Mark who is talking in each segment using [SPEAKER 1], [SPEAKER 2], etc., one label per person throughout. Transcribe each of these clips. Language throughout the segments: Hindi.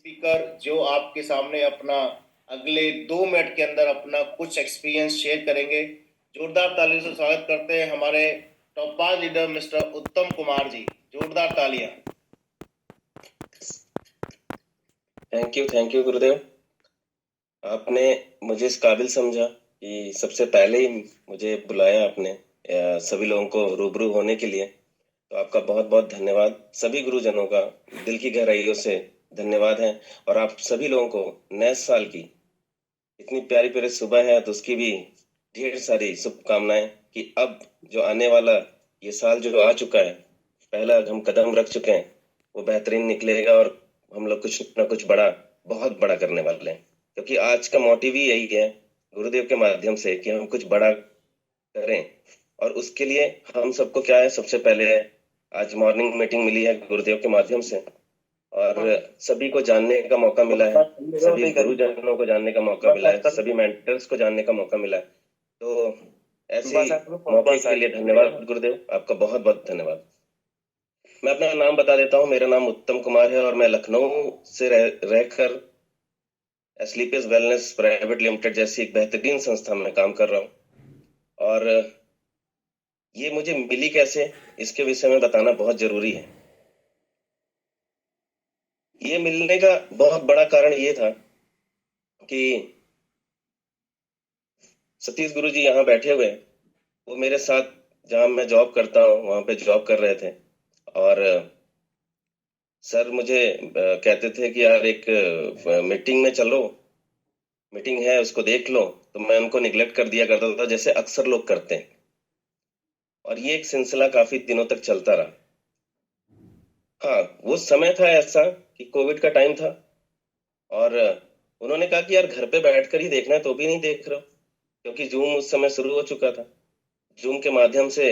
[SPEAKER 1] स्पीकर जो आपके सामने अपना अगले 2 मिनट के अंदर अपना कुछ एक्सपीरियंस शेयर करेंगे। जोरदार तालियों से स्वागत करते हैं हमारे टॉप 5 लीडर मिस्टर उत्तम कुमार जी। जोरदार तालियां।
[SPEAKER 2] थैंक यू गुरुदेव। आपने मुझे इस काबिल समझा कि सबसे पहले ही मुझे बुलाया आपने सभी लोगों को रूबरू होने के लिए। तो आपका बहुत बहुत धन्यवाद। सभी गुरुजनों का दिल की गहराइयों से धन्यवाद है। और आप सभी लोगों को नए साल की इतनी प्यारी प्यारी सुबह है तो उसकी भी ढेर सारी शुभकामनाएं कि अब जो आने वाला ये साल जो आ चुका है, पहला हम कदम रख चुके हैं, वो बेहतरीन निकलेगा और हम लोग कुछ ना कुछ बड़ा, बहुत बड़ा करने वाले हैं। क्योंकि आज का मोटिव ही यही है गुरुदेव के माध्यम से कि हम कुछ बड़ा करें। और उसके लिए हम सबको क्या है, सबसे पहले आज मॉर्निंग मीटिंग मिली है गुरुदेव के माध्यम से और सभी को जानने का मौका मिला है, सभी गुरुजनों को जानने का मौका मिला है, सभी मेंटर्स को जानने का मौका मिला है। तो ऐसे मौके के लिए धन्यवाद गुरुदेव, आपका बहुत बहुत धन्यवाद। मैं अपना नाम बता देता हूँ। मेरा नाम उत्तम कुमार है और मैं लखनऊ से रहकर एस्लीपियस वेलनेस प्राइवेट लिमिटेड जैसी एक बेहतरीन संस्था में काम कर रहा हूँ। और ये मुझे मिली कैसे, इसके विषय में बताना बहुत जरूरी है। ये मिलने का बहुत बड़ा कारण ये था कि सतीश गुरु जी यहाँ बैठे हुए हैं, वो मेरे साथ जहाँ मैं जॉब करता हूँ वहां पे जॉब कर रहे थे। और सर मुझे कहते थे कि यार एक मीटिंग में चलो, मीटिंग है उसको देख लो। तो मैं उनको निग्लेक्ट कर दिया करता था जैसे अक्सर लोग करते हैं। और ये एक सिलसिला काफी दिनों तक चलता रहा। हाँ, वो समय था ऐसा कि कोविड का टाइम था और उन्होंने कहा कि यार घर पे बैठकर ही देखना है तो भी नहीं देख रहे हो, क्योंकि जूम उस समय शुरू हो चुका था। जूम के माध्यम से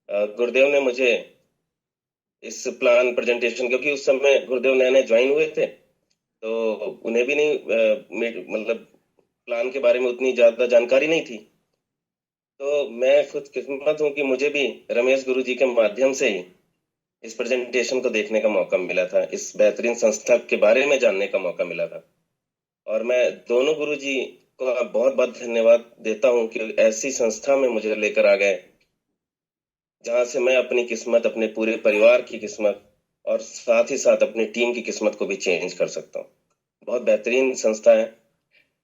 [SPEAKER 2] गुरुदेव ने मुझे इस प्लान प्रेजेंटेशन, क्योंकि उस समय गुरुदेव नए नए ज्वाइन हुए थे तो उन्हें भी नहीं मतलब प्लान के बारे में उतनी ज्यादा जानकारी नहीं थी। तो मैं खुद किस्मत हूँ कि मुझे भी रमेश गुरु जी के माध्यम से ही इस प्रेजेंटेशन को देखने का मौका मिला था, इस बेहतरीन संस्था के बारे में जानने का मौका मिला था। और मैं दोनों गुरु जी को बहुत बहुत धन्यवाद देता हूँ कि ऐसी संस्था में मुझे लेकर आ गए जहां से मैं अपनी किस्मत, अपने पूरे परिवार की किस्मत और साथ ही साथ अपनी टीम की किस्मत को भी चेंज कर सकता हूँ। बहुत बेहतरीन संस्था है।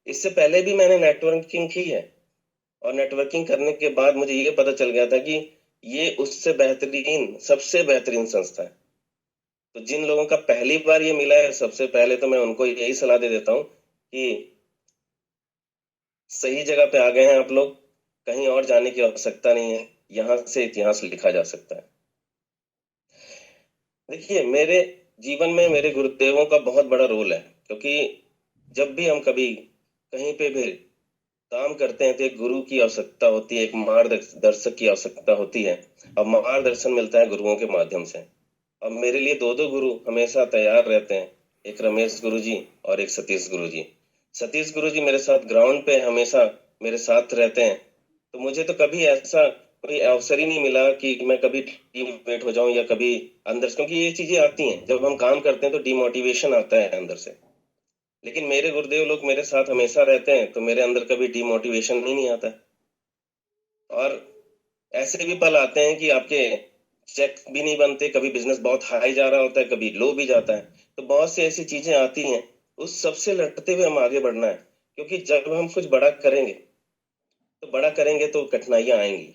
[SPEAKER 2] इससे पहले भी मैंने नेटवर्किंग की है और नेटवर्किंग करने के बाद मुझे ये पता चल गया था कि ये उससे बेहतरीन, सबसे बेहतरीन संस्था है। तो जिन लोगों का पहली बार ये मिला है, सबसे पहले तो मैं उनको यही सलाह दे देता हूँ कि सही जगह पे आ गए हैं आप लोग, कहीं और जाने की आवश्यकता नहीं है, यहाँ से इतिहास लिखा जा सकता है। देखिए, मेरे जीवन में मेरे गुरुदेवों का बहुत बड़ा रोल है, क्योंकि जब भी हम कभी कहीं पे भी काम करते हैं तो एक गुरु की आवश्यकता होती है, एक मार्गदर्शक की आवश्यकता होती है। अब मार्गदर्शन मिलता है गुरुओं के माध्यम से। अब मेरे लिए दो दो गुरु हमेशा तैयार रहते हैं, एक रमेश गुरु जी और एक सतीश गुरु जी। सतीश गुरु जी मेरे साथ ग्राउंड पे हमेशा मेरे साथ रहते हैं। तो मुझे तो कभी ऐसा कोई अवसर ही नहीं मिला कि मैं कभी डिमोटिवेट हो जाऊं या कभी अंदर से, क्योंकि ये चीजें आती हैं जब हम काम करते हैं तो डिमोटिवेशन आता है अंदर से। लेकिन मेरे गुरुदेव लोग मेरे साथ हमेशा रहते हैं तो मेरे अंदर कभी डिमोटिवेशन ही नहीं आता है। और ऐसे भी पल आते हैं कि आपके चेक भी नहीं बनते, कभी बिजनेस बहुत हाई जा रहा होता है, कभी लो भी जाता है। तो बहुत सी ऐसी चीजें आती हैं, उस सबसे लड़ते हुए हम आगे बढ़ना है। क्योंकि जब हम कुछ बड़ा करेंगे तो बड़ा करेंगे तो कठिनाइयां आएंगी,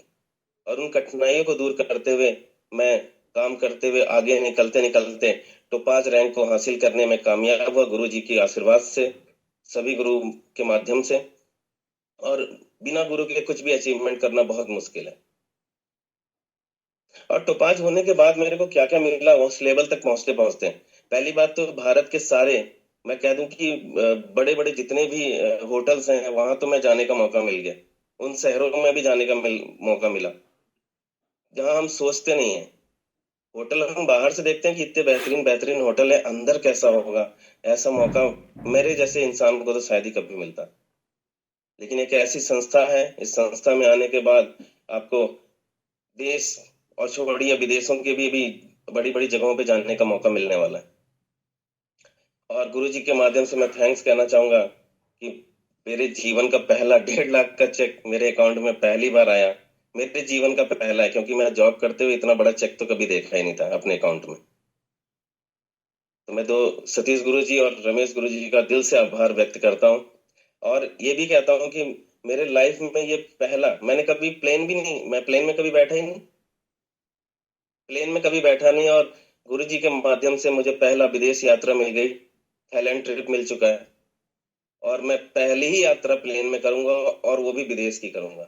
[SPEAKER 2] और उन कठिनाइयों को दूर करते हुए मैं काम करते हुए आगे निकलते निकलते टोपाज रैंक को हासिल करने में कामयाब हुआ, गुरु जी के आशीर्वाद से, सभी गुरु के माध्यम से। और बिना गुरु के कुछ भी अचीवमेंट करना बहुत मुश्किल है। और टोपाज होने के बाद मेरे को क्या क्या मिला वो उस लेवल तक पहुंचते पहुंचते, पहली बात तो भारत के सारे, मैं कह दूं कि बड़े बड़े जितने भी होटल्स हैं वहां तो मैं जाने का मौका मिल गया। उन शहरों में भी जाने का मौका मिला जहां हम सोचते नहीं है। होटल हम बाहर से देखते हैं कि इतने बेहतरीन बेहतरीन होटल है, अंदर कैसा होगा, ऐसा मौका मेरे जैसे इंसान को तो शायद ही कभी मिलता। लेकिन एक ऐसी संस्था है, इस संस्था में आने के बाद आपको देश और छोड़िए विदेशों के भी बड़ी बड़ी जगहों पे जानने का मौका मिलने वाला है। और गुरुजी के माध्यम से मैं थैंक्स कहना चाहूंगा कि मेरे जीवन का पहला 1.5 लाख का चेक मेरे अकाउंट में पहली बार आया। मेरे जीवन का पहला है, क्योंकि मैं जॉब करते हुए इतना बड़ा चेक तो कभी देखा ही नहीं था अपने अकाउंट में। तो मैं तो सतीश गुरुजी और रमेश गुरुजी का दिल से आभार व्यक्त करता हूँ, और ये भी कहता हूँ कि मेरे लाइफ में ये पहला, मैंने कभी प्लेन भी नहीं, मैं प्लेन में कभी बैठा ही नहीं, प्लेन में कभी बैठा नहीं, और गुरुजी के माध्यम से मुझे पहला विदेश यात्रा मिल गई, थाईलैंड ट्रिप मिल चुका है, और मैं पहली ही यात्रा प्लेन में करूंगा, और वो भी विदेश की करूंगा।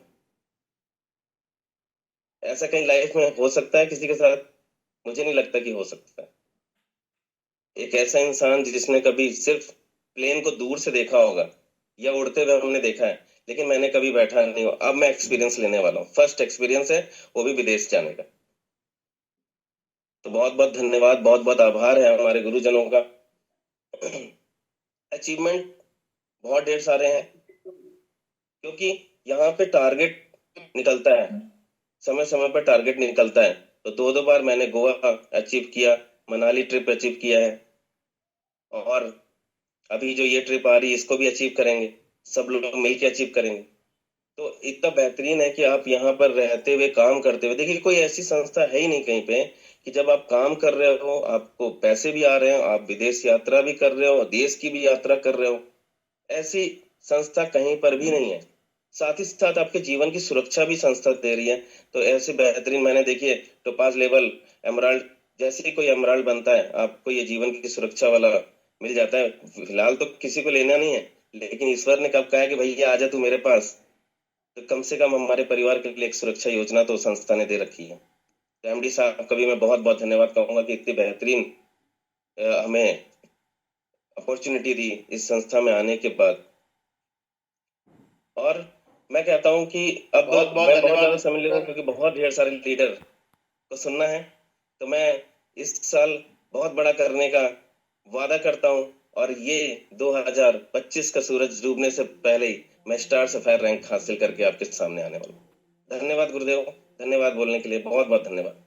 [SPEAKER 2] ऐसा कहीं लाइफ में हो सकता है किसी के साथ? मुझे नहीं लगता कि हो सकता है। एक ऐसा इंसान जिसने कभी सिर्फ प्लेन को दूर से देखा होगा या उड़ते हुए हमने देखा है, लेकिन मैंने कभी बैठा नहीं हो, अब मैं एक्सपीरियंस लेने वाला हूँ, फर्स्ट एक्सपीरियंस है, वो भी विदेश जाने का। तो बहुत बहुत धन्यवाद, बहुत बहुत आभार है हमारे गुरुजनों का। अचीवमेंट बहुत ढेर सारे हैं, क्योंकि यहाँ पे टारगेट निकलता है, समय समय पर टारगेट निकलता है। तो 2 बार मैंने गोवा अचीव किया, मनाली ट्रिप अचीव किया है, और अभी जो ये ट्रिप आ रही है इसको भी अचीव करेंगे, सब लोग मिलके अचीव करेंगे। तो इतना बेहतरीन है कि आप यहाँ पर रहते हुए, काम करते हुए, देखिए कोई ऐसी संस्था है ही नहीं कहीं पे कि जब आप काम कर रहे हो आपको पैसे भी आ रहे हो, आप विदेश यात्रा भी कर रहे हो, देश की भी यात्रा कर रहे हो, ऐसी संस्था कहीं पर भी नहीं है। साथ ही साथ आपके जीवन की सुरक्षा भी संस्था दे रही है। तो ऐसे बेहतरीन, मैंने देखिए टोपाज लेवल एमराल्ड, जैसे ही कोई एमराल्ड बनता है आपको ये जीवन की सुरक्षा वाला मिल जाता है। फिलहाल तो किसी को लेना नहीं है, लेकिन ईश्वर ने कब कहा है कि भैया आजा तू मेरे पास, तो कम से कम हमारे परिवार के लिए एक सुरक्षा योजना तो संस्था ने दे रखी है। तो एमडी साहब का भी मैं बहुत बहुत धन्यवाद कहूंगा कि इतनी बेहतरीन हमें अपॉर्चुनिटी दी इस संस्था में आने के बाद। और मैं कहता हूं कि अब
[SPEAKER 1] बहुत बहुत
[SPEAKER 2] मैं बहुत ज्यादा
[SPEAKER 1] धन्यवाद।
[SPEAKER 2] समय ले रहा हूं, क्योंकि बहुत ढेर सारे लीडर को सुनना है। तो मैं इस साल बहुत बड़ा करने का वादा करता हूं, और ये 2025 का सूरज डूबने से पहले ही मैं स्टार सफायर रैंक हासिल करके आपके सामने आने वाला हूं। धन्यवाद गुरुदेव, धन्यवाद बोलने के लिए, बहुत बहुत धन्यवाद।